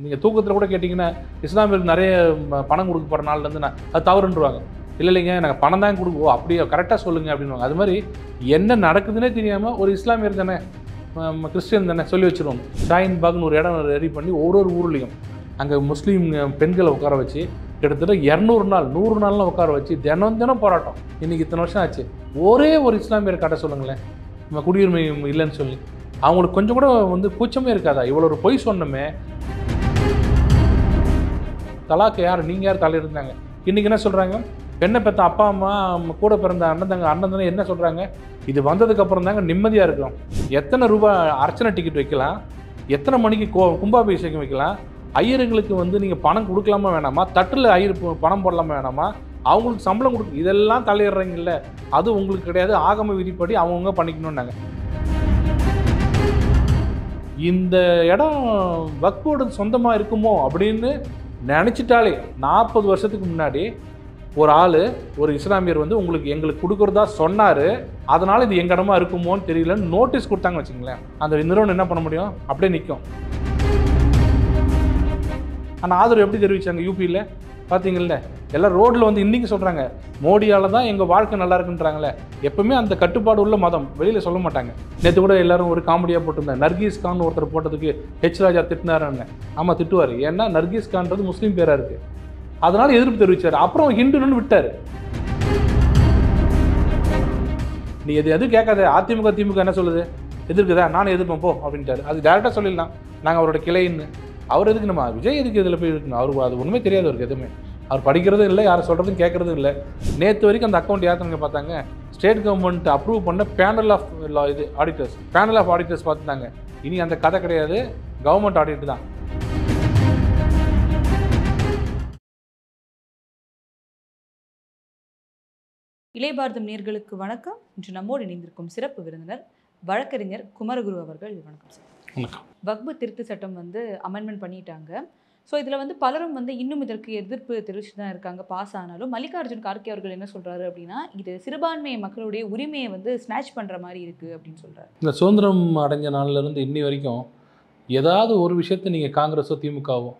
நீங்கள் தூக்கத்தில் கூட கேட்டிங்கன்னா இஸ்லாமியருக்கு நிறைய பணம் கொடுக்கப்படுற நாள்லேருந்து நான் அது தவறுன்றுவாங்க. இல்லைங்க நாங்கள் பணம் தான் கொடுக்குவோம் அப்படியே கரெக்டாக சொல்லுங்கள் அப்படின்வாங்க. அது மாதிரி என்ன நடக்குதுன்னே தெரியாமல் ஒரு இஸ்லாமியர் தானே கிறிஸ்டியன் தானே சொல்லி வச்சுருவோம். ஷாயின் பாக்னு ஒரு இடம் ரெடி பண்ணி ஒரு ஊர்லேயும் அங்கே முஸ்லீம் பெண்களை உட்கார வச்சு கிட்டத்தட்ட 200 நாள் 100 நாள்லாம் உட்கார வச்சு தினம் போராட்டம். இன்றைக்கி இத்தனை வருஷம் ஆச்சு. ஒரே ஒரு இஸ்லாமியர் காட்ட சொல்லுங்களேன் நம்ம குடியுரிமை இல்லைன்னு சொல்லி. அவங்களுக்கு கொஞ்சம் கூட கூச்சமே இருக்காதா? இவ்வளோ ஒரு பொய் சொன்னமே. தலாக்கு யார் நீங்கள் யார் தலையிருந்தாங்க? இன்றைக்கி என்ன சொல்கிறாங்க? பெண்ணை பெற்ற அப்பா அம்மா கூட பிறந்த அண்ணன் தானே என்ன சொல்கிறாங்க? இது வந்ததுக்கப்புறம் தாங்க நிம்மதியாக இருக்கிறோம். எத்தனை ரூபா அர்ச்சனை டிக்கெட் வைக்கலாம், எத்தனை மணிக்கு கும்பாபிஷேகம் வைக்கலாம், ஐயருங்களுக்கு நீங்கள் பணம் கொடுக்கலாமா வேணாமா, தட்டில் ஐயர் பணம் போடலாமா வேணாமா, அவங்களுக்கு சம்பளம் கொடுக்க இதெல்லாம் தலையிடுறீங்கல்ல, அது உங்களுக்கு கிடையாது. ஆகம விதிப்படி அவங்கவுங்க பண்ணிக்கணும்னாங்க. இந்த இடம் வக்ஃபோட சொந்தமாக இருக்குமோ அப்படின்னு நினச்சிட்டாலே 40 வருஷத்துக்கு முன்னாடி ஒரு ஆள் ஒரு இஸ்லாமியர் உங்களுக்கு எங்களுக்கு கொடுக்குறதா சொன்னார், அதனால் இது எங்கள் இடமா இருக்குமோன்னு தெரியலன்னு நோட்டீஸ் கொடுத்தாங்கன்னு வச்சுங்களேன். அந்த நிறுவனம் என்ன பண்ண முடியும்? அப்படியே நிற்கும். ஆனால் ஆதரவு எப்படி தெரிவித்தாங்க? யூபியில் பார்த்தீங்கல்ல, எல்லாம் ரோட்டில் இன்றைக்கி சொல்கிறாங்க மோடியால் தான் எங்கள் வாழ்க்கை நல்லா இருக்குன்றாங்களே. எப்பவுமே அந்த கட்டுப்பாடு உள்ள மதம் வெளியில் சொல்ல மாட்டாங்க. நேற்று கூட எல்லாரும் ஒரு காமெடியாக போட்டிருந்தாங்க. நர்கீஸ் கான் ஒருத்தர் போட்டதுக்கு ஹெச் ராஜா திட்டினாருன்னு. ஆமாம் திட்டுவார். ஏன்னா நர்கீஸ் கான்றது முஸ்லீம் பேராக இருக்குது, அதனால் எதிர்ப்பு தெரிவித்தார். அப்புறம் ஹிந்துன்னு விட்டார். நீ எதுவும் கேட்காத. அதிமுக திமுக என்ன சொல்லுது? எதிர்க்குதா? நானும் எதிர்ப்பேன் போ அப்படின்ட்டார். அது டேரெக்டாக சொல்லிடலாம், நாங்கள் அவரோட கிளைன்னு. அவர் எதுக்கு நம்ம விஜய் எதுக்கு இதில் போய் இருக்கணும்? அவருக்கு அது ஒன்றுமே தெரியாது. அவருக்கு எதுவுமே அவர் படிக்கிறதும் இல்லை, யாரை சொல்கிறதும் கேட்குறதும் இல்லை. நேற்று வரைக்கும் அந்த அக்கௌண்ட் யாருன்னு பார்த்தாங்க, ஸ்டேட் கவர்மெண்ட் அப்ரூவ் பண்ண பேனல் ஆஃப் ஆடிட்டர்ஸ் பார்த்துட்டாங்க. இனி அந்த கதை கிடையாது, கவர்மெண்ட் ஆடிட் தான். இளையபாரதம் நேயர்களுக்கு வணக்கம். இன்று நம்மோடு இணைந்திருக்கும் சிறப்பு விருந்தினர் வழக்கறிஞர் குமரகுரு அவர்கள். வணக்கம் சார். வணக்கம். வக்ஃபு திருத்த சட்டம் அமெண்ட்மெண்ட் பண்ணிட்டாங்க. ஸோ இதில் பலரும் இன்னும் இதற்கு எதிர்ப்பு தெரிவித்து தான் இருக்காங்க. பாஸ் ஆனாலும் மல்லிகார்ஜுன் கார்கே அவர்கள் என்ன சொல்கிறாரு அப்படின்னா, இது சிறுபான்மை மக்களுடைய உரிமையை ஸ்நாச் பண்ணுற மாதிரி இருக்குது அப்படின்னு சொல்கிறார். இந்த சுதந்திரம் அடைஞ்ச நாள்லேருந்து இன்னி வரைக்கும் ஏதாவது ஒரு விஷயத்தை நீங்கள் காங்கிரஸோ திமுகவோ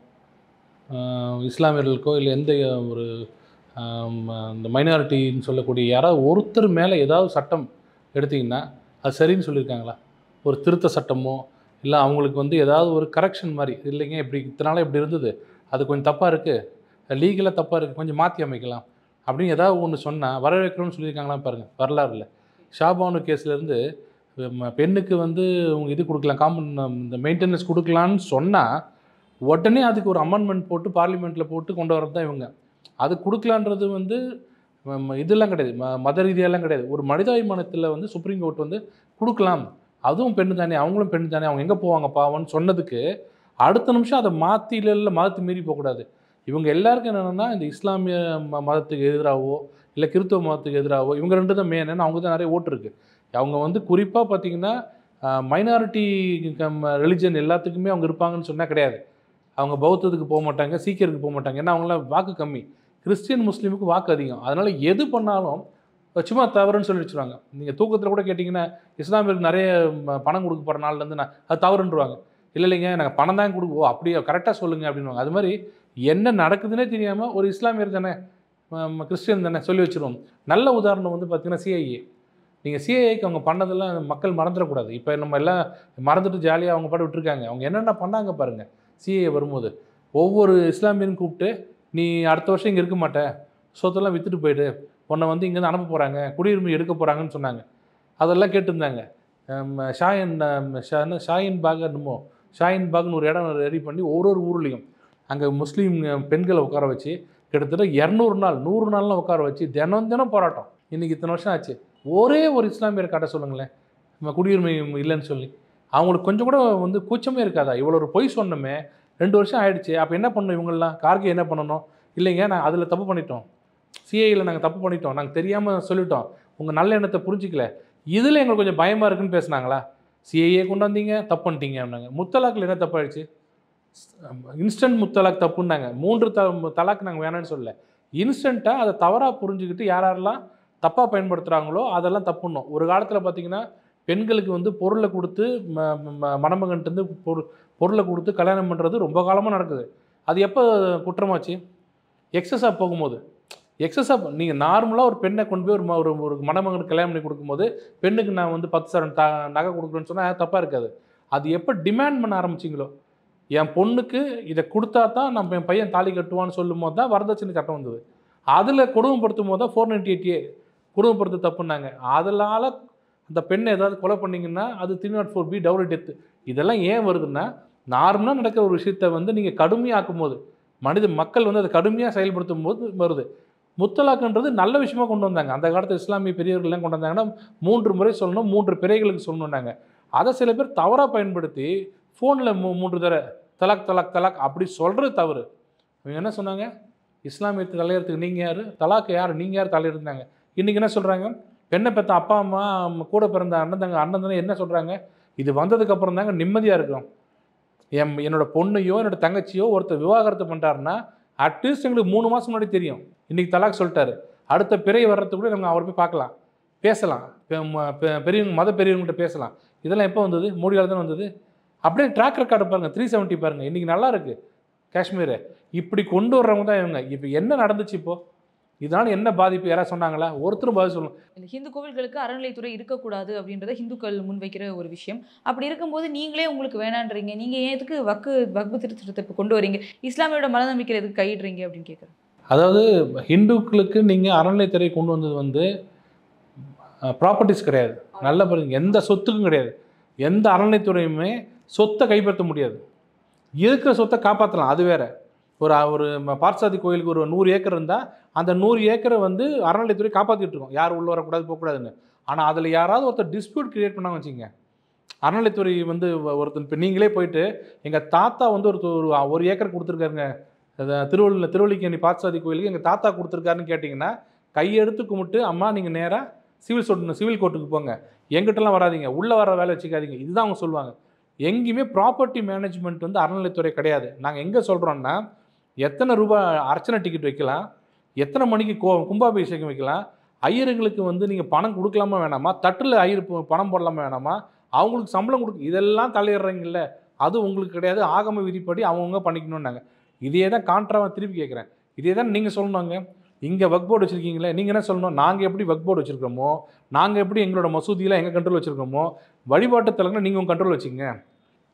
இஸ்லாமியர்களுக்கோ இல்லை எந்த ஒரு இந்த மைனாரிட்டின்னு சொல்லக்கூடிய யாராவது ஒருத்தர் மேலே ஏதாவது சட்டம் எடுத்திங்கன்னா அது சரின்னு சொல்லியிருக்காங்களா? ஒரு திருத்த சட்டமோ இல்லை அவங்களுக்கு ஏதாவது ஒரு கரெக்ஷன் மாதிரி, இல்லைங்க இப்படி இத்தனால இப்படி இருந்தது, அது கொஞ்சம் தப்பாக இருக்குது, லீகலாக தப்பாக இருக்குது, கொஞ்சம் மாற்றி அமைக்கலாம் அப்படின்னு ஏதாவது ஒன்று சொன்னால் வரவேற்கிறோன்னு சொல்லியிருக்காங்களா பாருங்கள். வரலாறு இல்லை. ஷாபானு கேஸ்லேருந்து பெண்ணுக்கு அவங்க இது கொடுக்கலாம், இந்த மெயின்டெனன்ஸ் கொடுக்கலான்னு சொன்னால் உடனே அதுக்கு ஒரு அமெண்ட்மெண்ட் போட்டு பார்லிமெண்ட்டில் போட்டு கொண்டு வரது தான் இவங்க. அது கொடுக்கலான்றது இதெல்லாம் கிடையாது, மத ரீதியெல்லாம் கிடையாது. ஒரு மனிதாபிமானத்தில் சுப்ரீம் கோர்ட் கொடுக்கலாம், அதுவும் பெண்ணு தானே, அவங்களும் பெண்ணு தானே, அவங்க எங்கே போவாங்க பாவம்னு சொன்னதுக்கு அடுத்த நிமிஷம் அதை மாற்றில மதத்தை மீறி போகக்கூடாது. இவங்க எல்லாருக்கும் என்னென்னா இந்த இஸ்லாமிய மதத்துக்கு எதிராகவோ இல்லை கிறிஸ்தவ மதத்துக்கு எதிராகவோ இவங்க ரெண்டு தான் மெயின். ஏன்னா அவங்க தான் நிறைய ஓட்டு இருக்குது. அவங்க குறிப்பாக பார்த்திங்கன்னா மைனாரிட்டி ரிலிஜன் எல்லாத்துக்குமே அவங்க இருப்பாங்கன்னு சொன்னால் கிடையாது. அவங்க பௌத்தத்துக்கு போக மாட்டாங்க, சீக்கியருக்கு போக மாட்டாங்க. ஏன்னா அவங்களாம் வாக்கு கம்மி. கிறிஸ்டியன் முஸ்லீமுக்கு வாக்கு அதிகம். அதனால் எது பண்ணாலும் சும்மா தவறுன்னு சொல்லி வச்சுருவாங்க. நீங்கள் தூக்கத்தில் கூட கேட்டிங்கன்னா இஸ்லாமியருக்கு நிறைய பணம் கொடுக்கப்படுற நாள்லேருந்து அது தவறுன்றுவாங்க. இல்லைங்க நாங்கள் பணம் தான் கொடுக்குவோம் அப்படியே கரெக்டாக சொல்லுங்கள் அப்படின்வாங்க. அது மாதிரி என்ன நடக்குதுன்னே தெரியாமல் ஒரு இஸ்லாமியர் தானே கிறிஸ்டியன் தானே சொல்லி வச்சுருவோம். நல்ல உதாரணம் பார்த்திங்கன்னா சிஐஏ. நீங்கள் சிஐஏக்கு அவங்க பண்ணதெல்லாம் மக்கள் மறந்துடக்கூடாது. இப்போ நம்ம எல்லாம் மறந்துட்டு ஜாலியாக அவங்க பாட்டு விட்டுருக்காங்க. அவங்க என்னென்ன பண்ணாங்க பாருங்கள். சிஏஏ வரும்போது ஒவ்வொரு இஸ்லாமியரும் கூப்பிட்டு, நீ அடுத்த வருஷம் இங்கே இருக்க மாட்டேன், சொத்தெல்லாம் விற்றுட்டு போயிடு, உன்னை இங்கேருந்து அனுப்ப போகிறாங்க, குடியுரிமை எடுக்க போகிறாங்கன்னு சொன்னாங்க. அதெல்லாம் கேட்டிருந்தாங்க. ஷாயின் பாக்னு ஒரு இடம் ரெடி பண்ணி ஒரு ஊர்லேயும் அங்கே முஸ்லீம் பெண்களை உட்கார வச்சு கிட்டத்தட்ட 200 நாள் 100 நாள்லாம் உட்கார வச்சு தினம் போராட்டம். இன்றைக்கி இத்தனை வருஷம் ஆச்சு. ஒரே ஒரு இஸ்லாமியர் காட்ட சொல்லுங்களேன் நம்ம குடியுரிமை இல்லைன்னு சொல்லி. அவங்களுக்கு கொஞ்சம் கூட கூச்சமே இருக்காதா? இவ்வளோ ஒரு பொய் சொன்னமே, 2 வருஷம் ஆகிடுச்சு. அப்போ என்ன பண்ணணும் இவங்கெல்லாம்? கார்கே என்ன பண்ணணும்? இல்லைங்க நான் அதில் தப்பு பண்ணிட்டோம், சிஐயில் நாங்கள் தப்பு பண்ணிட்டோம், நாங்கள் தெரியாமல் சொல்லிட்டோம், உங்கள் நல்ல எண்ணத்தை புரிஞ்சிக்கல, இதில் எங்களுக்கு கொஞ்சம் பயமாக இருக்குன்னு பேசுனாங்களா? சிஐஏ கொண்டு வந்தீங்க, தப்பு பண்ணிட்டீங்க அப்படின்னாங்க. முத்தலாக்கில் என்ன தப்பாகிடுச்சு? இன்ஸ்டன்ட் முத்தலாக் தப்புன்னாங்க. 3 தலாக் நாங்கள் வேணான்னு சொல்லலை. இன்ஸ்டண்ட்டாக அதை தவறாக புரிஞ்சுக்கிட்டு யாரெல்லாம் தப்பாக பயன்படுத்துகிறாங்களோ அதெல்லாம் தப்புன்னோம். ஒரு காலத்தில் பார்த்திங்கன்னா பெண்களுக்கு வந்து பொருளை கொடுத்து மணமகன்ட்டு பொருளை கொடுத்து கல்யாணம் பண்ணுறது ரொம்ப காலமாக நடக்குது. அது எப்போ குற்றமாச்சு? எக்ஸஸாக போகும்போது. எக்ஸஸாக நீங்கள் நார்மலாக ஒரு பெண்ணை கொண்டு போய் ஒரு மணமகனுக்கு கல்யாணம் பண்ணி கொடுக்கும்போது பெண்ணுக்கு நான் வந்து 10 சவரன் நகை கொடுக்குறேன்னு சொன்னால் தப்பாக இருக்காது. அது எப்போ டிமாண்ட் பண்ண ஆரம்பிச்சிங்களோ, என் பொண்ணுக்கு இதை கொடுத்தா தான் நம்ம என் பையன் தாலி கட்டுவான்னு சொல்லும் போது தான் வரதட்சணை சட்டம் வந்தது. அதில் கொடுமைப்படுத்தும் போது தான் 498A கொடுமைப்படுத்த தப்புன்னாங்க. அதனால் அந்த பெண்ணை ஏதாவது கொலை பண்ணிங்கன்னா அது 304B டவுரி டெத்து. இதெல்லாம் ஏன் வருதுன்னா, நார்மலாக நடக்கிற ஒரு விஷயத்தை வந்து நீங்கள் கடுமையாக்கும் போது, மக்கள் வந்து அதை கடுமையாக செயல்படுத்தும் போது வருது. முத்தலாக்குன்றது நல்ல விஷயமா கொண்டு வந்தாங்க. அந்த காலத்தில் இஸ்லாமிய பெரியவர்கள்லாம் கொண்டு வந்தாங்கன்னா 3 முறை சொல்லணும், 3 பிறைகளுக்கு சொல்லணுன்னாங்க. அதை சில பேர் தவறாக பயன்படுத்தி ஃபோனில் 3 தடவை தலாக் தலாக் தலாக் அப்படி சொல்கிறது தவறு. இவங்க என்ன சொன்னாங்க? இஸ்லாமியத்துக்கு தலையறதுக்கு நீங்கள் யார்? தலாக்கு யார்? நீங்கள் யார் தலையிருந்தாங்க? இன்றைக்கி என்ன சொல்கிறாங்க? பெண்ணை பெற்ற அப்பா அம்மா கூட பிறந்த அண்ணன் தானே என்ன சொல்கிறாங்க? இது வந்ததுக்கப்புறம் தாங்க நிம்மதியாக இருக்கிறோம். என்னோட பொண்ணையோ என்னோட தங்கச்சியோ ஒருத்தர் விவாகரத்து பண்ணுறாருன்னா அட்லீஸ்ட் எங்களுக்கு 3 மாதம் முன்னாடி தெரியும். இன்றைக்கி தலாக் சொல்லிட்டாரு, அடுத்த பிறை வர்றதுக்குள்ளே நம்ம அவரை போய் பார்க்கலாம், பேசலாம், பெரியவங்க மத பெரியவங்கள்ட்ட பேசலாம். இதெல்லாம் எப்போ வந்தது? மோடியால் தான் வந்தது. அப்படியே ட்ராக் ரெக்கார்டு பாருங்கள், 370 பாருங்கள். இன்றைக்கி நல்லா இருக்குது காஷ்மீரை. இப்படி கொண்டு வர்றவங்க தான் இவங்க. இப்போ என்ன நடந்துச்சு? இப்போது இதனால் என்ன பாதிப்பு? யாராவது சொன்னாங்களா? ஒருத்தரும் பதில் சொல்லணும். இந்த ஹிந்து கோவில்களுக்கு அறநிலைத்துறை இருக்கக்கூடாது அப்படின்றத ஹிந்துக்கள் முன்வைக்கிற ஒரு விஷயம். அப்படி இருக்கும்போது நீங்களே உங்களுக்கு வேணான்றீங்க, நீங்கள் எதுக்கு வக்பு திருத்தத்தை இப்போ கொண்டு வரீங்க? இஸ்லாமியோட மத நம்பிக்கை எதுக்கு கையிடுறீங்க அப்படின்னு கேட்குறேன். அதாவது ஹிந்துக்களுக்கு நீங்கள் அறநிலைத்துறை கொண்டு வந்தது வந்து ப்ராப்பர்ட்டிஸ் கிடையாது. நல்ல பாருங்க, எந்த சொத்துக்கும் கிடையாது. எந்த அறநிலைத்துறையுமே சொத்தை கைப்பற்ற முடியாது. இருக்கிற சொத்தை காப்பாற்றலாம், அது வேற. ஒரு பார்த்தசாரதி கோயிலுக்கு ஒரு 100 ஏக்கர் இருந்தால் அந்த 100 ஏக்கரை வந்து அறநிலைத்துறை காப்பாற்றிட்டு இருக்கோம், யார் உள்ளே வரக்கூடாது போகக்கூடாதுன்னு. ஆனால் அதில் யாராவது ஒருத்தர் டிஸ்பியூட் கிரியேட் பண்ணாங்க வச்சுங்க, அறநிலைத்துறை வந்து ஒருத்தர் இப்போ நீங்களே போயிட்டு எங்கள் தாத்தா வந்து ஒரு ஏக்கர் கொடுத்துருக்காருங்க திருவள்ளிக்கேணி பார்த்தசாரதி கோயிலுக்கு எங்கள் தாத்தா கொடுத்துருக்காருன்னு கேட்டிங்கன்னா கையெடுத்து கும்பிட்டு, அம்மா நீங்கள் நேராக சிவில் கோர்ட்டுக்கு போங்க, எங்கிட்டலாம் வராதிங்க, உள்ளே வர வேலை வச்சுக்காதீங்க, இதுதான் அவங்க சொல்லுவாங்க. எங்கேயுமே ப்ராப்பர்ட்டி மேனேஜ்மெண்ட் வந்து அறநிலைத்துறை கிடையாது. நாங்கள் எங்கே சொல்கிறோன்னா, எத்தனை ரூபாய் அர்ச்சனை டிக்கெட் வைக்கலாம், எத்தனை மணிக்கு கும்பாபிஷேகம் வைக்கலாம், ஐயருங்களுக்கு வந்து நீங்கள் பணம் கொடுக்கலாமா வேணாமா, தட்டில் ஐயர் பணம் போடலாமா வேணாமா, அவங்களுக்கு சம்பளம் இதெல்லாம் தலையிடுறீங்கல்ல, அது உங்களுக்கு கிடையாது. ஆகம விதிப்படி அவங்கவுங்க பண்ணிக்கணும்னாங்க. இதே தான் கான்ட்ராவாக திருப்பி கேட்குறேன். இதே தான் நீங்கள் சொல்லணுங்க. இங்கே வக்ஃப் போர்டு வச்சுருக்கீங்களே, நீங்கள் என்ன சொல்லணும்? நாங்கள் எப்படி வக்ஃப் போர்டு வச்சுருக்கோமோ, நாங்கள் எப்படி எங்களோட மசூதியில் எங்கள் கண்ட்ரோல் வச்சுருக்கோமோ, வழிபாட்டு தலங்களை நீங்கள் உங்கள் கண்ட்ரோல் வச்சுங்க,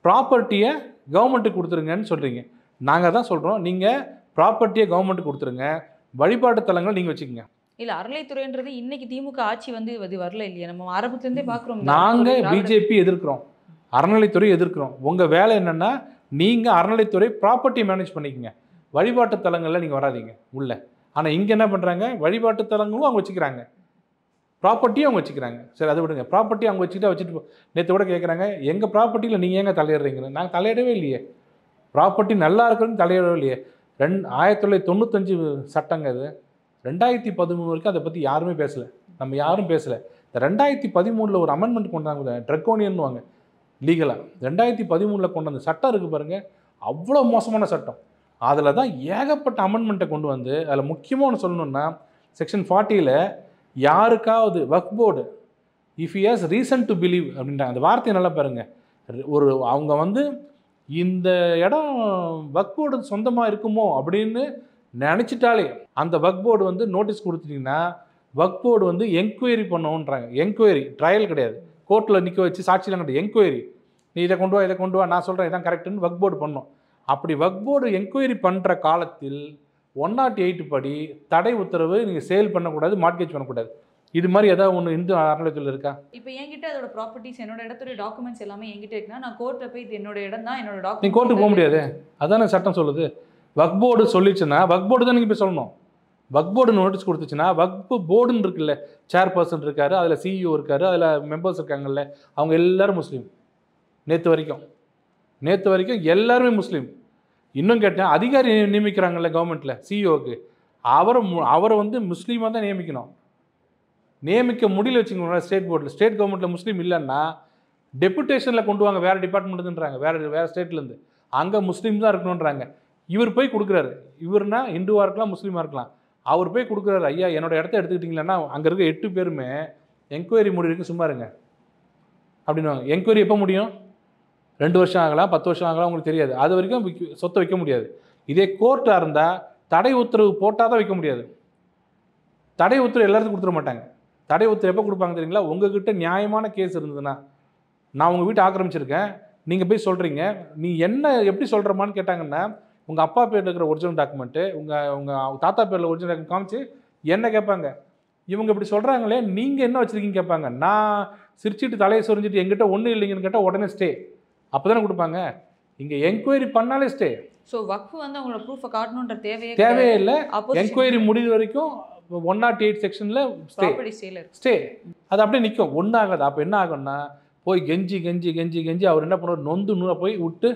ப்ராப்பர்ட்டியை கவர்மெண்ட்டுக்கு கொடுத்துருங்கன்னு சொல்கிறீங்க. நாங்கள் தான் சொல்கிறோம், நீங்கள் ப்ராப்பர்ட்டியை கவர்மெண்ட்டுக்கு கொடுத்துருங்க, வழிபாட்டு தலங்களை நீங்கள் வச்சுக்கோங்க. இல்லை, அறநிலைத்துறைன்றது இன்னைக்கு திமுக ஆட்சி வந்து அது வரல இல்லையா? நம்ம ஆரம்பத்துலேருந்தே பார்க்குறோம். நாங்கள் பிஜேபி எதிர்க்கிறோம், அறநிலைத்துறை எதிர்க்கிறோம். உங்கள் வேலை என்னென்னா, நீங்கள் அறநிலைத்துறை ப்ராப்பர்ட்டி மேனேஜ் பண்ணிக்கோங்க, வழிபாட்டு தலங்களில் நீங்கள் வராதிங்க உள்ள. ஆனால் இங்கே என்ன பண்ணுறாங்க? வழிபாட்டு தலங்களும் அவங்க வச்சுக்கிறாங்க, ப்ராப்பர்ட்டியும் அவங்க வச்சுக்கிறாங்க. சரி, அதை விடுங்க. ப்ராப்பர்ட்டி அவங்க வச்சுட்டு நேற்று கூட கேட்குறாங்க, எங்கள் ப்ராப்பர்ட்டியில் நீங்கள் ஏங்க தலையிடுறீங்கன்னு. நாங்கள் தலையிடவே இல்லையே, ப்ராப்பர்ட்டி நல்லா இருக்குன்னு தலையிடவே இல்லையே. 1995 சட்டங்க இது. 2013 வரைக்கும் அதை பற்றி யாருமே பேசலை, நம்ம யாரும் பேசலை. இந்த 2013 ஒரு அமெண்ட்மெண்ட் கொண்டாங்க, ட்ரக்கோனியன்னுவாங்க லீகலாக. 2013 கொண்டு வந்த சட்டம் இருக்குது பாருங்கள், அவ்வளோ மோசமான சட்டம். அதில் தான் ஏகப்பட்ட அமெண்ட்மெண்ட்டை கொண்டு வந்து, அதில் முக்கியமாக ஒன்று சொல்லணுன்னா, செக்ஷன் 40ல் யாருக்காவது Waqf board if you has reason to believe அப்படின்றாங்க. அந்த வார்த்தையை நல்லா பாருங்கள். அவங்க வந்து இந்த இடம் வக்ஃப் போர்டு சொந்தமாக இருக்குமோ அப்படின்னு நினச்சிட்டாலே அந்த வக்ஃப் போர்டு வந்து நோட்டீஸ் கொடுத்துட்டிங்கன்னா வக்ஃப் போர்டு வந்து என்கொயரி பண்ணணுன்றாங்க. என்கொயரி, ட்ரையல் கிடையாது, கோர்ட்டில் நிற்க வச்சு சாட்சியெலாம் கிடையாது, என்கொயரி. நீ இதை கொண்டு வா, நான் சொல்கிறேன் இதான் கரெக்டுன்னு வக்ஃப் போர்டு பண்ணணும். அப்படி வக்ஃப் போர்டு என்கொயரி பண்ணுற காலத்தில் 108 படி தடை உத்தரவு, நீங்கள் சேல் பண்ணக்கூடாது, மார்க்கேஜ் பண்ணக்கூடாது. இது மாதிரி ஏதாவது ஒன்று இந்து அறநிலையத்தில் இருக்கா? இப்போ என்கிட்ட அதோட ப்ராப்பர்ட்டிஸ், என்னோட இடத்துடைய டாக்குமெண்ட்ஸ் எல்லாமே என்கிட்ட இருக்குன்னா நான் கோர்ட்டில் போய் இது என்னோட இடம் தான், என்னோட டாக்குமெண்ட், நீங்கள் கோர்ட்டுக்கு போக முடியாது. அதான சட்டம் சொல்லுது. வக்ஃப் போர்டு சொல்லிச்சுன்னா வக்ஃப் போர்டு தான் நீங்கள் போய் சொல்லணும். வக்ஃப் போர்டு நோட்டீஸ் கொடுத்துச்சுன்னா, வக்ஃப் போர்டுன்னு இருக்குல்ல, சேர்பர்சன் இருக்கார், அதில் சிஇஓ இருக்கார், அதில் மெம்பர்ஸ் இருக்காங்கல்ல, அவங்க எல்லோரும் முஸ்லீம். நேற்று வரைக்கும் எல்லாருமே முஸ்லீம். இன்னும் கேட்டேன், அதிகாரி நியமிக்கிறாங்கல்ல கவர்மெண்ட்டில் சிஇஓக்கு, அவரை வந்து முஸ்லீமாக தான் நியமிக்கணும். நியமிக்க முடியல வச்சுக்கோங்க. ஸ்டேட் கவர்மெண்ட்டில் முஸ்லீம் இல்லைன்னா டெபுட்டேஷனில் கொண்டு வாங்க, வேறு டிபார்ட்மெண்ட்டுன்றாங்க, வேறு ஸ்டேட்லேருந்து. அங்கே முஸ்லீம் தான் இருக்கணுன்றாங்க. இவர் போய் கொடுக்குறாரு. இவர்னா இந்துவாக இருக்கலாம், முஸ்லீமாக இருக்கலாம். அவர் போய் கொடுக்குறாரு, ஐயா என்னோட இடத்த எடுத்துக்கிட்டிங்களன்னா அங்கே இருக்க 8 பேருமே என்கொயரி முடிவுக்கு சும்மா இருங்க, அப்படின்வாங்க. என்கொயரி எப்போ முடியும்? 2 வருஷம் ஆகலாம், 10 வருஷம் ஆகலாம், உங்களுக்கு தெரியாது. அது வரைக்கும் சொத்தை வைக்க முடியாது. இதே கோர்ட்டாக இருந்தால் தடை உத்தரவு போட்டால் தான் வைக்க முடியாது. தடை உத்தரவு எல்லாத்துக்கும் கொடுத்துட மாட்டாங்க. தடை உத்தரவு எப்போ கொடுப்பாங்க தெரியுங்களா? உங்ககிட்ட நியாயமான கேஸ் இருந்ததுன்னா, நான் உங்கள் வீட்டை ஆக்கிரமிச்சிருக்கேன், நீங்கள் போய் சொல்கிறீங்க, நீ என்ன எப்படி சொல்கிறமான்னு கேட்டாங்கன்னா, உங்கள் அப்பா பேரில் இருக்கிற ஒரிஜினல் டாக்குமெண்ட்டு, உங்கள் தாத்தா பேரில் ஒரிஜினல் டாக்குமெண்ட் காமிச்சு என்ன கேட்பாங்க? இவங்க இப்படி சொல்கிறாங்களே, நீங்கள் என்ன வச்சுருக்கீங்க கேட்பாங்க. நான் சிரிச்சிட்டு தலையை சொரிஞ்சிட்டு எங்கிட்ட ஒன்றும் இல்லைங்கன்னு கேட்டால் உடனே ஸ்டே. அப்போ தானே கொடுப்பாங்க. இங்கே என்கொயரி பண்ணாலே ஸ்டே. ஸோ வக்ஃப் வந்து அவங்களோட ப்ரூஃபை காட்டணுன்ற தேவையே இல்லை. என்கொயரி முடிவு வரைக்கும் 108 செக்ஷனில் ஸ்டே. அது அப்படியே நிற்கும், ஒன்றும் ஆகாது. அப்போ என்ன ஆகும்னா, போய் கெஞ்சி கெஞ்சி கெஞ்சி கெஞ்சி அவர் என்ன பண்ணுவார், நொந்து நூறாக போய் விட்டு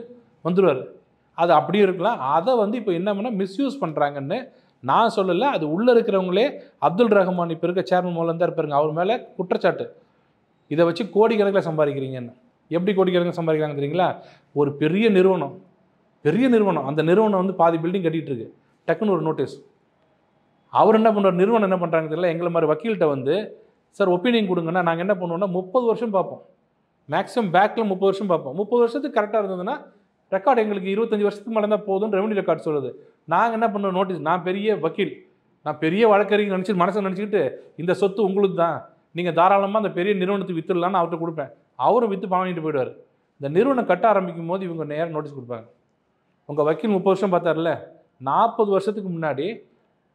வந்துடுவார். அது அப்படியே இருக்கலாம். அதை வந்து இப்போ என்ன பண்ணால் மிஸ்யூஸ் பண்ணுறாங்கன்னு நான் சொல்லலை, அது உள்ளே இருக்கிறவங்களே. அப்துல் ரஹ்மான் இப்போ இருக்க சேர்மன் மூலம் தான் இருப்பாருங்க, அவர் மேலே குற்றச்சாட்டு. இதை வச்சு கோடிக்கணக்கில் சம்பாதிக்கிறீங்கன்னு. எப்படி கோடிக்கணக்கில் சம்பாதிக்கிறாங்க தெரியுங்களா? ஒரு பெரிய நிறுவனம், அந்த நிறுவனம் வந்து பாதி பில்டிங் கட்டிகிட்டு இருக்கு. டக்குன்னு ஒரு நோட்டீஸ். அவர் என்ன பண்ணுவார், நிறுவனம் என்ன பண்ணுறாங்க தெரியல, எங்களை மாதிரி வக்கீல்கிட்ட வந்து சார் ஒப்பீனியன் கொடுங்கன்னா நாங்கள் என்ன பண்ணுவோம்னா 30 வருஷம் பார்ப்போம். மேக்ஸிமம் பேக்கில் 30 வருஷம் பார்ப்போம். 30 வருஷத்துக்கு கரெக்டாக இருந்ததுன்னா ரெக்கார்டு எங்களுக்கு 25 வருஷத்துக்கு மேலே தான் போதும் ரெவன்யூ ரெக்கார்டு சொல்லுது. நாங்கள் என்ன பண்ணுவோம், நோட்டீஸ், நான் பெரிய வக்கீல், நான் பெரிய வழக்கறிஞர் மனசில் நினச்சிக்கிட்டு இந்த சொத்து உங்களுக்கு தான், நீங்கள் தாராளமாக அந்த பெரிய நிறுவனத்துக்கு விற்றுடலான்னு அவர்கிட்ட கொடுப்பேன். அவரும் விற்று பணம் வாங்கிட்டு போயிடுவார். இந்த நிறுவனம் கட்ட ஆரம்பிக்கும் போது இவங்க நேரம் நோட்டீஸ் கொடுப்பாங்க. உங்கள் வக்கீல் 30 வருஷம் பார்த்தார்ல, 40 வருஷத்துக்கு முன்னாடி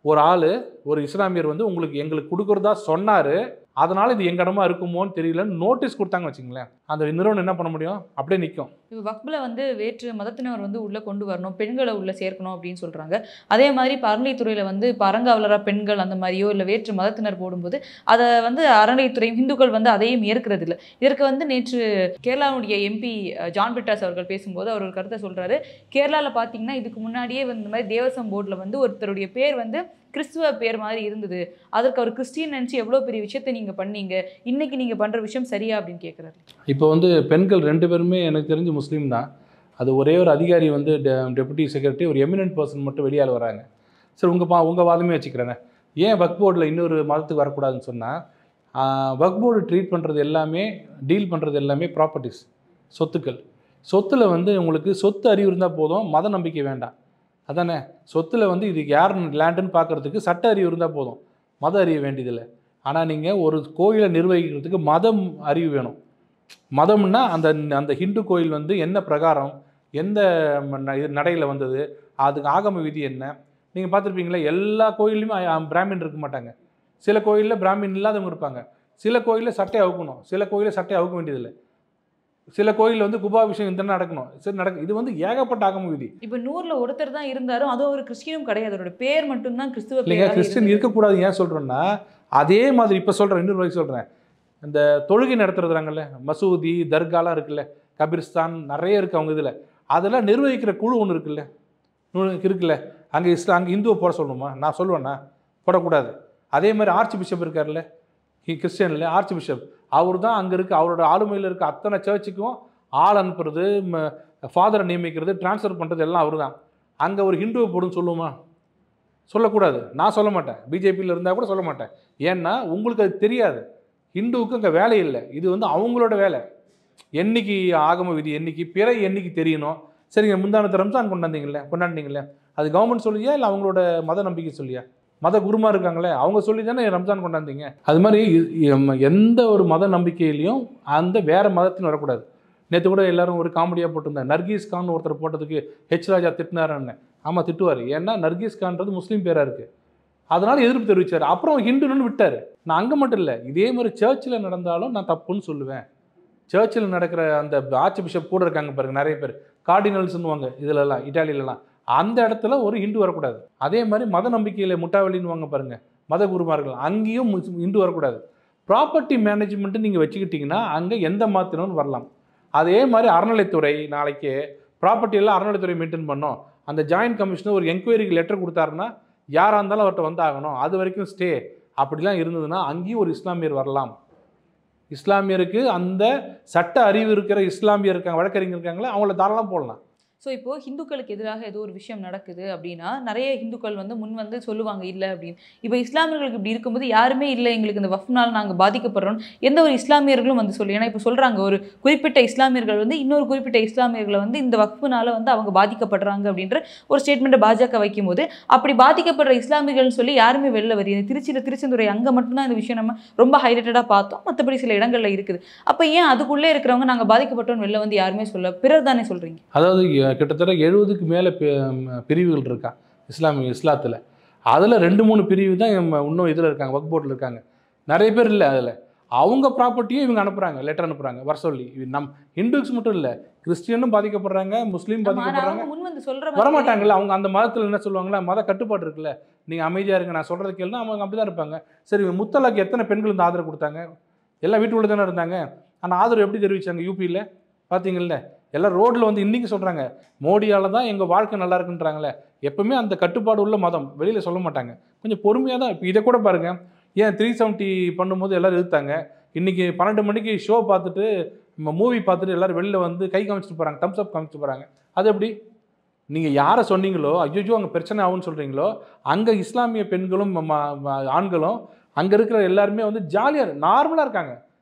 ஒரு ஆள், ஒரு இஸ்லாமியர் வந்து எங்களுக்கு கொடுக்குறதா சொன்னார், அதனால் இது எங்கள் இடமா இருக்குமோன்னு தெரியலன்னு நோட்டீஸ் கொடுத்தாங்க வச்சுங்களேன். அந்த நிறுவனம் என்ன பண்ண முடியும்? அப்படியே நிற்கும். இப்போ வக்ஃபில் வந்து வேற்று மதத்தினர் வந்து உள்ளே கொண்டு வரணும், பெண்களை உள்ளே சேர்க்கணும் அப்படின்னு சொல்கிறாங்க. அதே மாதிரி இப்போ அறநிலைத்துறையில் வந்து இப்போ அறங்காவலராக பெண்கள் அந்த மாதிரியோ இல்லை வேற்று மதத்தினர் போடும்போது அதை வந்து அறநிலைத்துறை இந்துக்கள் வந்து அதையும் ஏற்கிறது இல்லை. இதற்கு வந்து நேற்று கேரளாவுடைய எம்பி ஜான் பிரிட்டாஸ் அவர்கள் பேசும்போது அவர் ஒரு கருத்தை சொல்கிறாரு. கேரளாவில் பார்த்தீங்கன்னா இதுக்கு முன்னாடியே வந்து இந்த மாதிரி தேவசம் போர்டில் வந்து ஒருத்தருடைய பேர் வந்து கிறிஸ்துவ பேர் மாதிரி இருந்தது, அதற்கு அவர் கிறிஸ்டின் நினச்சி எவ்வளோ பெரிய விஷயத்தை நீங்கள் பண்ணீங்க, இன்னைக்கு நீங்கள் பண்ணுற விஷயம் சரியா அப்படின்னு கேட்குறாரு. இப்போ வந்து பெண்கள் 2 பேருமே எனக்கு தெரிஞ்சு முஸ்லீம் தான். அது ஒரே ஒரு அதிகாரி வந்து டெபுட்டி செக்ரட்டரி, ஒரு எமினன்ட் பர்சன் மட்டும் வெளியால் வராங்க. சரி, உங்கள் வாதமே வச்சுக்கிறேங்க. ஏன் வக்ஃப் போர்டில் இன்னொரு மதத்துக்கு வரக்கூடாதுன்னு சொன்னால், வக்ஃப் போர்டு ட்ரீட் பண்ணுறது எல்லாமே, டீல் பண்ணுறது எல்லாமே ப்ராப்பர்ட்டிஸ், சொத்துக்கள். சொத்தில் வந்து உங்களுக்கு சொத்து அறிவு இருந்தால் போதும், மத நம்பிக்கை வேண்டாம். அதானே? சொத்தில் வந்து இது யார் லேண்டுன்னு பார்க்குறதுக்கு சட்ட அறிவு இருந்தால் போதும், மத அறிவு வேண்டியதில்லை. ஆனால் நீங்கள் ஒரு கோயிலை நிர்வகிக்கிறதுக்கு மதம் அறிவு வேணும். மதம்னா அந்த ஹிந்து கோயில் வந்து என்ன பிரகாரம், எந்த நடையில் வந்தது, அதுக்கு ஆகம விதி என்ன. நீங்கள் பார்த்துருப்பீங்களா, எல்லா கோயில்லையுமே பிராமின் இருக்க மாட்டாங்க. சில கோயிலில் பிராமின் இல்லாதவங்க இருப்பாங்க. சில கோயிலில் சட்டை அவுக்கணும், சில கோயிலில் சட்டை அவுக்க வேண்டியதில்லை. சில கோயில் வந்து குபாபிஷேகம் இந்த நடக்கணும், சரி நடக்கும். இது வந்து ஏகப்பட்ட ஆகம விதி. இப்போ 100ல் ஒருத்தர் தான் இருந்தாரும், அதுவும் ஒரு கிறிஸ்டியனும் கிடையாது, அவரோட பேர் மட்டும்தான் கிறிஸ்துவ பேர். இல்லைங்க, கிறிஸ்டின் இருக்கக்கூடாது. ஏன் சொல்கிறேன்னா, அதே மாதிரி இப்போ சொல்கிறேன், இன்னொரு வரைக்கும் சொல்கிறேன், இந்த தொழுகை நடத்துறதுறாங்கல்ல, மசூதி தர்காலாம் இருக்குல்ல, கபிரிஸ்தான் நிறைய இருக்குது அவங்க இதில். அதெல்லாம் நிர்வகிக்கிற குழு ஒன்று இருக்குல்ல, அங்கே அங்கே இந்துவை போட சொல்லணுமா? நான் சொல்லுவேன்னா போடக்கூடாது. அதே மாதிரி ஆர்ச் பிஷப் இருக்கார்ல, கிறிஸ்டியனில் ஆர்ச் பிஷப், அவர் தான் அங்கே இருக்க, அவரோட ஆளுமையில் இருக்க அத்தனை சர்ச்சுக்கும் ஆள் அனுப்புறது, ஃபாதரை நியமிக்கிறது, டிரான்ஸ்ஃபர் பண்ணுறது எல்லாம் அவர் தான். அங்கே ஒரு ஹிந்துவை போடுன்னு சொல்லுவோமா? சொல்லக்கூடாது. நான் சொல்ல மாட்டேன், பிஜேபியில் இருந்தால் கூட சொல்ல மாட்டேன். ஏன்னா உங்களுக்கு அது தெரியாது. ஹிந்துவுக்கு அங்கே வேலை இல்லை, இது வந்து அவங்களோட வேலை. என்னைக்கு ஆகம விதி, என்னைக்கு பிறை, என்னைக்கு தெரியணும். சரிங்க, முந்தானத்து ரம்ஜான் கொண்டாடினீங்களே, அது கவர்மெண்ட் சொல்லியா இல்லை அவங்களோட மத நம்பிக்கை சொல்லியா? மத குருமா இருக்காங்களே, அவங்க சொல்லி தானே ரம்ஜான் கொண்டாந்தீங்க. அது மாதிரி எந்த ஒரு மத நம்பிக்கையிலையும் அந்த வேறு மதத்தின்னு வரக்கூடாது. நேற்று கூட எல்லாரும் ஒரு காமெடியாக போட்டிருந்தேன், நர்கீஸ் கான் ஒருத்தர் போட்டதுக்கு ஹெச் ராஜா திட்டினாருன்னு. ஆமாம், திட்டுவார். ஏன்னா நர்கீஸ் கான்றது முஸ்லீம் பேராக இருக்குது, அதனால் எதிர்ப்பு தெரிவித்தார். அப்புறம் ஹிந்துன்னு விட்டார். நான் அங்கே மட்டும் இல்லை, இதே மாதிரி சர்ச்சில் நடந்தாலும் நான் தப்புன்னு சொல்லுவேன். சர்ச்சில் நடக்கிற அந்த ஆர்ச் பிஷப் கூட இருக்காங்க பாருங்கள், நிறைய பேர் கார்டினல்ஸ்ன்னுவாங்க இதிலெல்லாம், இட்டாலியிலலாம். அந்த இடத்துல ஒரு ஹிந்து வரக்கூடாது. அதே மாதிரி மத நம்பிக்கையில் முட்டாவளின்னு வாங்க பாருங்கள், மத குருமார்கள், அங்கேயும் ஹிந்து வரக்கூடாது. ப்ராப்பர்ட்டி மேனேஜ்மெண்ட்டு நீங்கள் வச்சுக்கிட்டிங்கன்னா அங்கே எந்த மாற்றினோன்னு வரலாம். அதே மாதிரி அறநிலைத்துறை நாளைக்கு ப்ராப்பர்ட்டியெல்லாம் அறநிலைத்துறை மெயின்டைன் பண்ணோம். அந்த ஜாயின்ட் கமிஷனர் ஒரு என்கொயரிக்கு லெட்டர் கொடுத்தாருன்னா யாராக இருந்தாலும் அவர்கிட்ட வந்தாகணும், அது வரைக்கும் ஸ்டே. அப்படிலாம் இருந்ததுன்னா அங்கேயும் ஒரு இஸ்லாமியர் வரலாம். இஸ்லாமியருக்கு அந்த சட்ட அறிவு இருக்கிற இஸ்லாமியர் இருக்காங்க, வழக்கறிஞர் இருக்காங்களே, அவங்கள தாராளம் போடலாம். ஸோ இப்போது ஹிந்துக்களுக்கு எதிராக ஏதோ ஒரு விஷயம் நடக்குது அப்படின்னா நிறைய ஹிந்துக்கள் வந்து முன் வந்து சொல்லுவாங்க இல்லை அப்படின்னு. இப்போ இஸ்லாமியர்களுக்கு இப்படி இருக்கும்போது யாருமே இல்லை எங்களுக்கு இந்த வஃப்னால் நாங்கள் பாதிக்கப்படுறோம் எந்த ஒரு இஸ்லாமியர்களும் வந்து சொல்லி, ஏன்னா இப்போ சொல்கிறாங்க ஒரு குறிப்பிட்ட இஸ்லாமியர்கள் வந்து இன்னொரு குறிப்பிட்ட இஸ்லாமியர்களை வந்து இந்த வக்ஃபுனால வந்து அவங்க பாதிக்கப்படுறாங்க அப்படின்ற ஒரு ஸ்டேட்மெண்ட்டை பாஜக வைக்கும்போது அப்படி பாதிக்கப்படுற இஸ்லாமியர்கள்னு சொல்லி யாருமே வெளில வருது. திருச்செந்துறை அங்கே மட்டும்தான் இந்த விஷயம் நம்ம ரொம்ப ஹைலைட்டடாக பார்த்தோம், மற்றபடி சில இடங்களில் இருக்குது. அப்போ ஏன் அதுக்குள்ளே இருக்கிறவங்க நாங்கள் பாதிக்கப்பட்டோம்னு வெளில வந்து யாருமே சொல்ல, பிறர் தானே சொல்கிறீங்க? அதாவது கிட்டத்தட்ட 70க்கு மேலே பிரிவுகள் இருக்கா இஸ்லாத்தில். அதில் 2-3 பிரிவு தான் இன்னும் இதில் இருக்காங்க, வக்ஃப் போர்டில் இருக்காங்க. நிறைய பேர் இல்லை அதில். அவங்க ப்ராப்பர்ட்டியும் இவங்க அனுப்புகிறாங்க, லெட்டர் அனுப்புகிறாங்க வர சொல்லி. நம் ஹிந்துஸ் மட்டும் இல்லை, கிறிஸ்டியனும் பாதிக்கப்படுறாங்க, முஸ்லீம் பாதிக்கப்படுறாங்க. வரமாட்டாங்கல்ல அவங்க அந்த மதத்தில் என்ன சொல்லுவாங்களா, மத கட்டுப்பாடு இருக்குல்ல, நீங்கள் அமைதியாக இருங்க நான் சொல்கிறது கேளுன்னா அவங்க அப்படி தான் இருப்பாங்க. சரி முத்தலாக்கு எத்தனை பெண்கள் இந்த ஆதரவு கொடுத்தாங்க? எல்லாம் வீட்டுக்குள்ளே தானே இருந்தாங்க. ஆனால் ஆதரவு எப்படி தெரிவித்தாங்க யூபியில் பார்த்தீங்கல்ல? எல்லாம் ரோட்டில் வந்து இன்றைக்கி சொல்கிறாங்க மோடியால் தான் எங்கள் வாழ்க்கை நல்லா இருக்குன்றாங்களே. எப்பவுமே அந்த கட்டுப்பாடு உள்ள மதம் வெளியில் சொல்ல மாட்டாங்க, கொஞ்சம் பொறுமையாக தான். இப்போ இதை கூட பாருங்கள், ஏன் 370 பண்ணும்போது எல்லோரும் எதிர்த்தாங்க. இன்றைக்கி 12 மணிக்கு ஷோ பார்த்துட்டு மூவி பார்த்துட்டு எல்லோரும் வெளியில் வந்து கை காமிச்சிட்டு போகிறாங்க, தம்ஸ் அப் காமிச்சிட்டு போகிறாங்க. அது எப்படி? நீங்கள் யாரை சொன்னீங்களோ ஐயோ அங்கே பிரச்சனை ஆகும்னு சொல்கிறீங்களோ, அங்கே இஸ்லாமிய பெண்களும் ஆண்களும் அங்கே இருக்கிற எல்லாருமே வந்து ஜாலியாக நார்மலாக இருக்காங்க.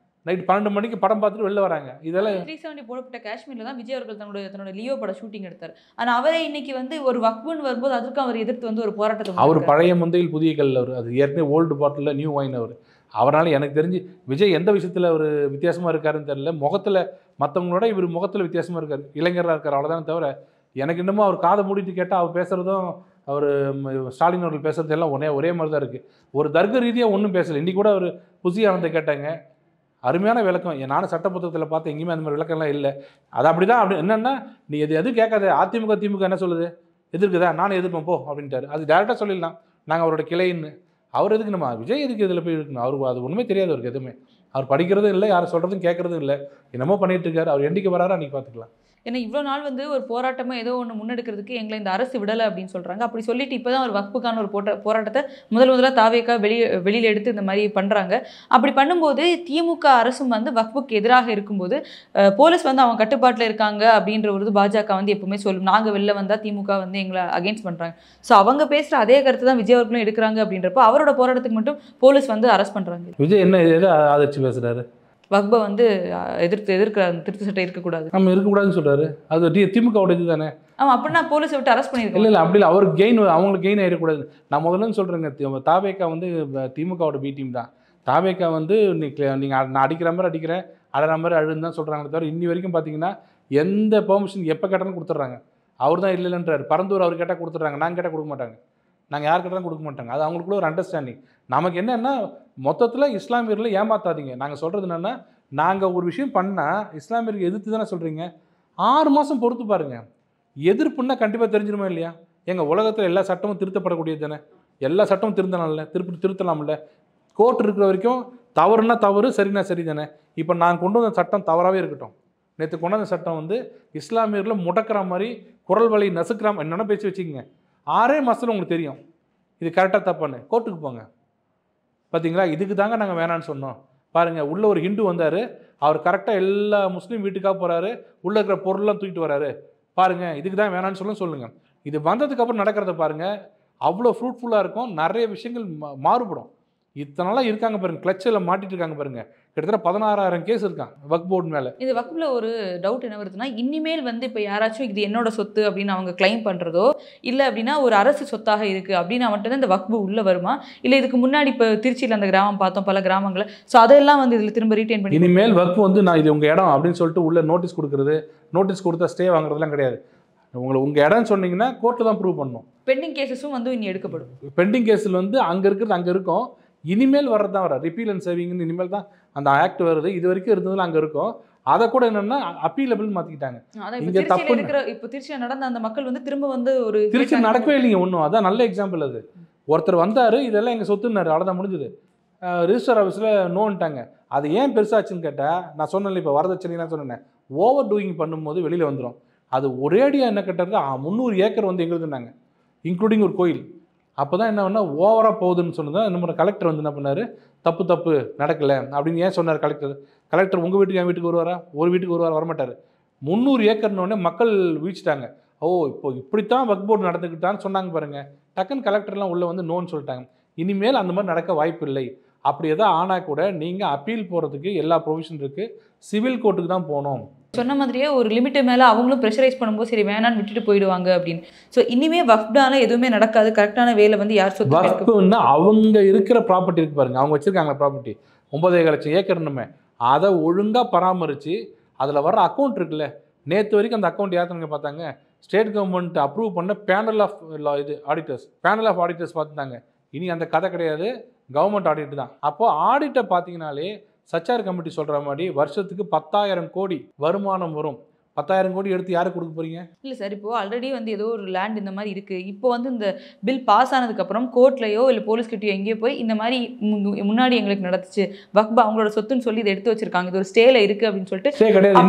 நைட் 12 மணிக்கு படம் பார்த்துட்டு வெளில வராங்க. இதெல்லாம் 370 போடப்பட்ட காஷ்மீரில் தான் விஜய் அவர்கள் தன்னோட லியோ பட ஷூட்டிங் எடுத்தார். ஆனால் அவரே இன்னைக்கு வந்து ஒரு வக்ஃபுன்னு வரும்போது அதற்கு அவர் எதிர்த்து வந்து ஒரு போராட்டத்தை அவர் பழைய முந்தையில் புதிய கல். அவர் அது ஏற்கனவே ஓல்டு பாட்டிலில் நியூ வைன். அவரால் எனக்கு தெரிஞ்சு விஜய் எந்த விஷயத்தில் அவர் வித்தியாசமாக இருக்காருன்னு தெரியல. முகத்தில் மற்றவங்களோட இவர் முகத்தில் வித்தியாசமாக இருக்கார், இளைஞராக இருக்கார், அவ்வளோதானே தவிர எனக்கு இன்னமும் அவர் காதை மூடிட்டு கேட்டால் அவர் பேசுகிறதும் அவர் ஸ்டாலின் அவர்கள் பேசுகிறது எல்லாம் ஒரே மாதிரி தான் இருக்குது. ஒரு தர்க்க ரீதியாக ஒன்றும் பேசலை. இன்றைக்கி கூட அவர் புசி ஆனந்தை கேட்டாங்க, அருமையான விளக்கம். நானும் சட்ட புத்தகத்தில் பார்த்து எங்கேயுமே அந்த மாதிரி விளக்கம்லாம் இல்லை. அது அப்படி தான். அப்படி என்னென்னா நீ எதுவும் கேட்காத, அதிமுக திமுக என்ன சொல்லுது, எதிர்க்குதா, நானும் எதிர்ப்பேன் போ அப்படின்ட்டார். அது டேரெக்டாக சொல்லிடலாம், நாங்கள் அவரோட கிளைன்னு. அவர் எதுக்கு நம்ம விஜய் எதுக்கு இதில் போய் இருக்கணும்? அவருக்கு அது ஒன்றுமே தெரியாது. அவருக்கு எதுவுமே அவர் படிக்கிறதும் இல்லை, யார் சொல்கிறதும் கேட்குறதும் இல்லை, என்னமோ பண்ணிகிட்டு இருக்காரு. அவர் என்றைக்கு வராரோ அன்றைக்கி பார்த்துக்கலாம். ஏன்னா இவ்வளோ நாள் வந்து ஒரு போராட்டமாக ஏதோ ஒன்று முன்னெடுக்கிறதுக்கு எங்களை இந்த அரசு விடலை அப்படின்னு சொல்கிறாங்க. அப்படி சொல்லிட்டு இப்போ தான் ஒரு வக்ஃபுக்கான ஒரு போராட்டத்தை முதலாக தாவேக்கா வெளியில் எடுத்து இந்த மாதிரி பண்ணுறாங்க. அப்படி பண்ணும்போது திமுக அரசும் வந்து வக்ஃபுக்கு எதிராக இருக்கும்போது போலீஸ் வந்து அவங்க கட்டுப்பாட்டில் இருக்காங்க அப்படின்ற ஒரு பாஜக வந்து எப்பவுமே சொல்லும், நாங்கள் வெளில வந்தால் திமுக வந்து எங்களை அகெயின்ஸ்ட் பண்ணுறாங்க. ஸோ அவங்க பேசுகிற அதே கருத்து தான் விஜய் அவர்களும் எடுக்கிறாங்க. அப்படின்றப்போ அவரோட போராட்டத்துக்கு மட்டும் போலீஸ் வந்து அரெஸ்ட் பண்ணுறாங்க. விஜய் என்ன எதை ஆதரிச்சு பேசுகிறாரு? வக்பை வந்து எதிர்க்கிற திருத்த சட்டம் இருக்கக்கூடாது, நம்ம இருக்கக்கூடாதுன்னு சொல்கிறாரு. அது திமுகவோட இது தானே. ஆமாம், அப்படின்னா போலீஸை விட்டு அரெஸ்ட் பண்ணியிருக்கோம். இல்லை அப்படி இல்லை, அவருக்கு அவங்களுக்கு கெயின் ஆகிடக்கூடாது. நான் முதல்ல சொல்கிறேங்க, தாவேக்கா வந்து திமுகவோட பி டீம் தான். தாவேக்கா வந்து நீங்கள் நான் அடிக்கிற மாதிரி அடிக்கிறேன், அழகிற மாதிரி அழுன்னு தான் சொல்கிறாங்களே தவிர இன்னி வரைக்கும் பார்த்தீங்கன்னா எந்த பெர்மிஷன் எப்போ கேட்டாலும் கொடுத்துட்றாங்க. அவர் தான் இல்லைன்றார். பரந்தூர் அவர் கேட்டால் கொடுத்துட்றாங்க, நாங்கள் கேட்டால் கொடுக்க மாட்டாங்க, நாங்கள் யார் கேட்டாலும் கொடுக்க மாட்டாங்க. அது அவங்களுக்குள்ள ஒரு அண்டர்ஸ்டாண்டிங். நமக்கு என்னென்னா மொத்தத்தில் இஸ்லாமியர்களை ஏமாற்றாதீங்க. நாங்கள் சொல்கிறது என்னென்னா, நாங்கள் ஒரு விஷயம் பண்ணால் இஸ்லாமியருக்கு எதிர்த்து தானே சொல்கிறீங்க, 6 மாதம் பொறுத்து பாருங்கள். எதிர்ப்புன்னா கண்டிப்பாக தெரிஞ்சிருமா இல்லையா? எங்கள் உலகத்தில் எல்லா சட்டமும் திருத்தப்படக்கூடியது தானே. எல்லா சட்டமும் திருந்தலாம்ல, திருத்தலாம்ல. கோர்ட் இருக்கிற வரைக்கும் தவறுனா தவறு, சரினா சரி தானே. இப்போ நான் கொண்டு வந்த சட்டம் தவறாகவே இருக்கட்டும், நேற்று கொண்டு வந்த சட்டம் வந்து இஸ்லாமியர்களை முடக்கிற மாதிரி குரல் வலி நசுக்கிற என்னென்ன பேச்சு வச்சுக்கோங்க. 6 மாதத்தில் உங்களுக்கு தெரியும் இது கரெக்டாக தப்பான்னு. கோர்ட்டுக்கு போங்க. பார்த்தீங்களா, இதுக்கு தாங்க நாங்கள் வேணான்னு சொன்னோம். பாருங்கள், உள்ளே ஒரு ஹிந்து வந்தார், அவர் கரெக்டாக எல்லா முஸ்லீம் வீட்டுக்காக போகிறாரு, உள்ளே இருக்கிற பொருள்லாம் தூக்கிட்டு வராரு. பாருங்கள், இதுக்கு தான் வேணான்னு சொல்லுங்கள். இது வந்ததுக்கப்புறம் நடக்கிறத பாருங்கள், அவ்வளோ ஃப்ரூட்ஃபுல்லாக இருக்கும். நிறைய விஷயங்கள் மாறுபடும். இத்தனை நாளாக இருக்காங்க பாருங்கள், கிளச்சில் மாட்டிட்டு இருக்காங்க பாருங்கள். கிட்டத்தட்ட 16,000 கேஸ் இருக்கான் வக்ஃப் போர்டு மேலே. இது வக்ஃபில் ஒரு டவுட் என்ன வருதுன்னா, இனிமேல் வந்து இப்போ யாராச்சும் இது என்னோட சொத்து அப்படின்னு அவங்க கிளைம் பண்ணுறதோ, இல்லை அப்படின்னா ஒரு அரசு சொத்தாக இருக்குது அப்படின்னா மட்டும்தான் இந்த வக்ஃபு உள்ளே வருமா? இல்லை இதுக்கு முன்னாடி இப்போ திருச்சியில் அந்த கிராமம் பார்த்தோம், பல கிராமங்களை, ஸோ அதெல்லாம் வந்து இதில் திரும்ப ரீட்டைன் பண்ணி இனிமேல் வக்ஃபு வந்து நான் இது உங்கள் இடம் அப்படின்னு சொல்லிட்டு உள்ள நோட்டீஸ் கொடுக்குறது, நோட்டீஸ் கொடுத்தா ஸ்டே வாங்குறதுலாம் கிடையாது. உங்கள் இடம்னு சொன்னீங்கன்னா கோர்ட்டு தான் ப்ரூவ் பண்ணணும். பெண்டிங் கேஸஸும் வந்து இனி எடுக்கப்படும். பெண்டிங் கேஸில் வந்து அங்கே இருக்கிறது அங்கே இருக்கும், இனிமேல் வர்றது தான் ரிப்பீல் அண்ட் சேவிங்னு இனிமேல் தான் அந்த ஆக்ட் வருது. இது வரைக்கும் இருந்ததுல அங்கே இருக்கும். அதை கூட என்னன்னா அப்பீலபிள் மாற்றிக்கிட்டாங்க. இங்கே தப்பு இருக்கிற இப்போ திருச்சியில் நடந்த அந்த மக்கள் வந்து திரும்ப வந்து ஒரு திருச்சி நடக்கவே இல்லைங்க ஒன்றும். அதான் நல்ல எக்ஸாம்பிள். அது ஒருத்தர் வந்தார், இதெல்லாம் எங்கள் சொத்துன்னாரு, அவ்வளோதான் முடிஞ்சுது. ரிஜிஸ்டர் ஆஃபீஸில் நோன்ட்டாங்க. அது ஏன் பெருசாச்சுன்னு கேட்டால், நான் சொன்னேன் இப்போ வரதட்சணைலாம் சொன்னேன், ஓவர் டூயிங் பண்ணும்போது வெளியில் வந்துடும். அது ஒரேடியாக என்ன கேட்டாங்க, 300 ஏக்கர் வந்து எங்களுதுன்னாங்க, இன்க்ளூடிங் ஒரு கோயில். அப்போ தான் என்ன பண்ணால் ஓவராக போகுதுன்னு சொன்னதான் நம்ம கலெக்டர் வந்து என்ன பண்ணார், தப்பு நடக்கலை அப்படின்னு ஏன் சொன்னார் கலெக்டர். கலெக்டர் உங்கள் வீட்டுக்கு என் வீட்டுக்கு வருவாரா? ஒரு வீட்டுக்கு வருவார், வரமாட்டார். 300 ஏக்கர்னோடனே மக்கள் வீழ்ச்சிட்டாங்க. ஓ இப்போ இப்படித்தான் வக்ஃப் போர்டு நடந்துக்கிட்டான்னு சொன்னாங்க பாருங்க, டக்குன்னு கலெக்டர்லாம் உள்ளே வந்து நோன்னு சொல்லிட்டாங்க. இனிமேல் அந்த மாதிரி நடக்க வாய்ப்பு இல்லை. அப்படி எதாவது ஆனால் கூட நீங்கள் அப்பீல் போகிறதுக்கு எல்லா ப்ரொவிஷன் இருக்குது, சிவில் கோர்ட்டுக்கு தான் போகணும். சொன்ன மாதிரியே ஒரு லிமிட்டு மேலே அவங்களும் ப்ரெஷரைஸ் பண்ணும்போது சரி வேணான்னு விட்டுட்டு போயிடுவாங்க அப்படின்னு. ஸோ இனிமே வக்ஃப்னால எதுவுமே நடக்காது, கரெக்டான வேலை வந்து யார் சொத்து வக்ஃப்னா அவங்க இருக்கிற ப்ராப்பர்ட்டி இருக்கு பாருங்க, அவங்க வச்சுருக்காங்க ப்ராப்பர்ட்டி 9,5 லட்சம் ஏக்கர்னுமே, அதை ஒழுங்காக பராமரித்து அதில் வர்ற அக்கௌண்ட் இருக்குல்ல, நேற்று வரைக்கும் அந்த அக்கௌண்ட் யாருன்னு பார்த்தாங்க, ஸ்டேட் கவர்மெண்ட் அப்ரூவ் பண்ண பேனல் ஆஃப் ஆடிட்டர்ஸ் பார்த்துட்டாங்க. இனி அந்த கதை கிடையாது, கவர்மெண்ட் ஆடிட் தான். அப்போ ஆடிட்டை பார்த்தீங்கனாலே சச்சார் கமிட்டி சொல்கிற மாதிரி வருஷத்துக்கு 10,000 கோடி வருமானம் வரும். 10,000 கோடி எடுத்து யாருக்கு கொடுக்க போறீங்க? இல்லை சார், இப்போ ஆல்ரெடி வந்து ஏதோ ஒரு லேண்ட் இந்த மாதிரி இருக்குது. இப்போ வந்து இந்த பில் பாஸ் ஆனதுக்கப்புறம் கோர்ட்லையோ இல்லை போலீஸ்கிட்டயோ எங்கேயோ போய் இந்த மாதிரி முன்னாடி எங்களுக்கு நடந்துச்சு, வக்ஃப் அவங்களோட சொத்துன்னு சொல்லி இதை எடுத்து வச்சிருக்காங்க, இது ஒரு ஸ்டேல இருக்குது அப்படின்னு சொல்லிட்டு ஸ்டே கிடையாது,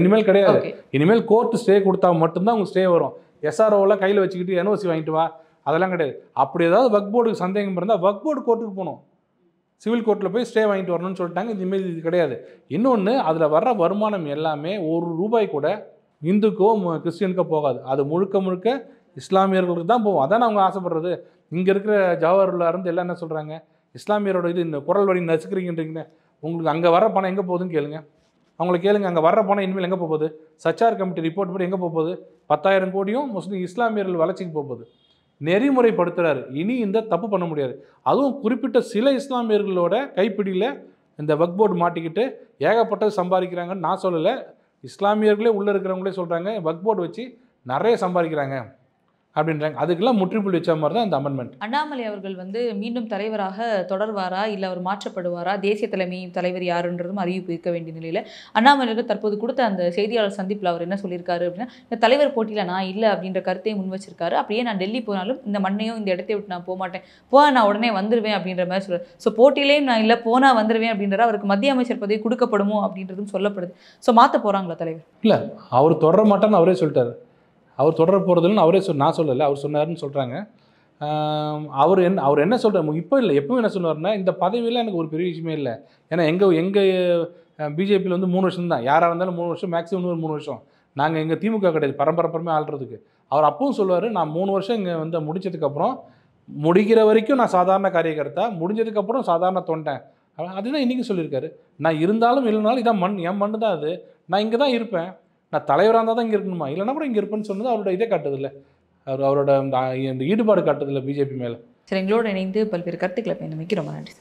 இனிமேல் கிடையாது. இனிமேல் கோர்ட் ஸ்டே கொடுத்தா மட்டும்தான் உங்களுக்கு ஸ்டே வரும். எஸ்ஆர்ஓவில் கையில் வச்சுக்கிட்டு என்ஓசி வாங்கிட்டு வா அதெல்லாம் கிடையாது. அப்படி ஏதாவது வக்ஃப் போர்டுக்கு சந்தேகம் இருந்தால் வக்ஃப் போர்டு கோர்ட்டுக்கு போகணும், சிவில் கோர்ட்டில் போய் ஸ்டே வாங்கிட்டு வரணும்னு சொல்லிட்டாங்க. இனிமேல் இது கிடையாது. இன்னொன்று, அதில் வர்ற வருமானம் எல்லாமே ₹1 கூட இந்துக்கோ கிறிஸ்டியனுக்கோ போகாது, அது முழுக்க முழுக்க இஸ்லாமியர்களுக்கு தான் போகும். அதான் அவங்க ஆசைப்படுறது. இங்கே இருக்கிற ஜவஹர்ல இருந்து எல்லாம் என்ன சொல்கிறாங்க, இஸ்லாமியரோட இது இந்த குரல் வழி நசுக்கிறீங்கன்றீங்க, உங்களுக்கு அங்கே வர பணம் எங்கே போகுதுன்னு கேளுங்க. அவங்களை கேளுங்க, அங்கே வர்ற பணம் இனிமேல் எங்கே போகுது? சச்சார் கமிட்டி ரிப்போர்ட் படி எங்கே போகுது? 10,000 கோடியும் முஸ்லீம் இஸ்லாமியர்கள் வளர்ச்சிக்கு போகுது. நெறிமுறைப்படுத்துகிறாரு. இனி இந்த தப்பு பண்ண முடியாது. அதுவும் குறிப்பிட்ட சில இஸ்லாமியர்களோட கைப்பிடியில் இந்த வக்ஃப் போர்டு மாட்டிக்கிட்டு ஏகப்பட்டது சம்பாதிக்கிறாங்கன்னு நான் சொல்லலை, இஸ்லாமியர்களே உள்ளே இருக்கிறவங்களே சொல்கிறாங்க, வக்ஃப் போர்டு வச்சு நிறைய சம்பாதிக்கிறாங்க அப்படின்றாங்க. அதுக்கெல்லாம் முற்றுப்புள்ளி வச்ச மாதிரி தான் இந்த அமெண்ட்மெண்ட். அண்ணாமலை அவர்கள் வந்து மீண்டும் தலைவராக தொடர்வாரா இல்லை அவர் மாற்றப்படுவாரா, தேசிய தலைமை தலைவர் யாருன்றதும் அறிவிப்பு இருக்க வேண்டிய நிலையில் அண்ணாமலைக்கு தற்போது கொடுத்த அந்த செய்தியாளர் சந்திப்பில் அவர் என்ன சொல்லியிருக்காரு அப்படின்னா, இந்த தலைவர் போட்டியில் நான் இல்லை அப்படின்ற கருத்தையும் முன் வச்சிருக்காரு. அப்படியே நான் டெல்லி போனாலும் இந்த மண்ணையும் இந்த இடத்தை விட்டு நான் போக மாட்டேன், நான் உடனே வந்துடுவேன் அப்படின்ற மாதிரி சொல்கிறார். ஸோ போட்டியிலேயும் நான் இல்லை, போனால் வந்துடுவேன் அப்படின்றது அவருக்கு மத்திய அமைச்சர் பதவி கொடுக்கப்படுமோ அப்படின்றதும் சொல்லப்படுது. ஸோ மாற்ற போகிறாங்களா தலைவர்? இல்லை, அவர் தொடர மாட்டேன்னு அவரே சொல்லிட்டாரு. அவர் தொடர போகிறதுன்னு அவரே நான் சொல்லலை, அவர் சொன்னார்னு சொல்கிறாங்க. அவர் என்ன சொல்கிறார் இப்போ இல்லை, எப்பவும் என்ன சொல்லுவார்னா, இந்த பதவியில் எனக்கு ஒரு பெரிய விஷயமே இல்லை. ஏன்னா எங்கள் பிஜேபியில் வந்து 3 வருஷம் தான், யாராக இருந்தாலும் 3 வருஷம், மேக்ஸிமம் ஒரு 3 வருஷம். நாங்கள் எங்கள் திமுக கிடையாது, பரம்பரை ஆள்றதுக்கு. அவர் அப்பவும் சொல்லுவார், நான் 3 வருஷம் இங்கே வந்து முடிச்சதுக்கப்புறம் முடிக்கிற வரைக்கும் நான் சாதாரண காரியகர்த்தா, முடிஞ்சதுக்கப்புறம் சாதாரண தொண்டேன். அதுதான் இன்றைக்கி சொல்லியிருக்காரு. நான் இருந்தாலும் இல்லைனாலும் இதான் மண், என் மண் தான் அது, நான் இங்கே தான் இருப்பேன், நான் தலைவராக இருந்தால் தான் இங்கே இருக்கணுமா, இல்லைனா கூட இங்கே இருப்பேன்னு சொன்னது அவரோட இதே காட்டுதில்லை, அவரோட ஈடுபாடு காட்டுதில்லை பிஜேபி மேலே. சரி, எங்களோட இணைந்து பல்வேறு கருத்துக்களை பயணமிக்க ரொம்ப நன்றி.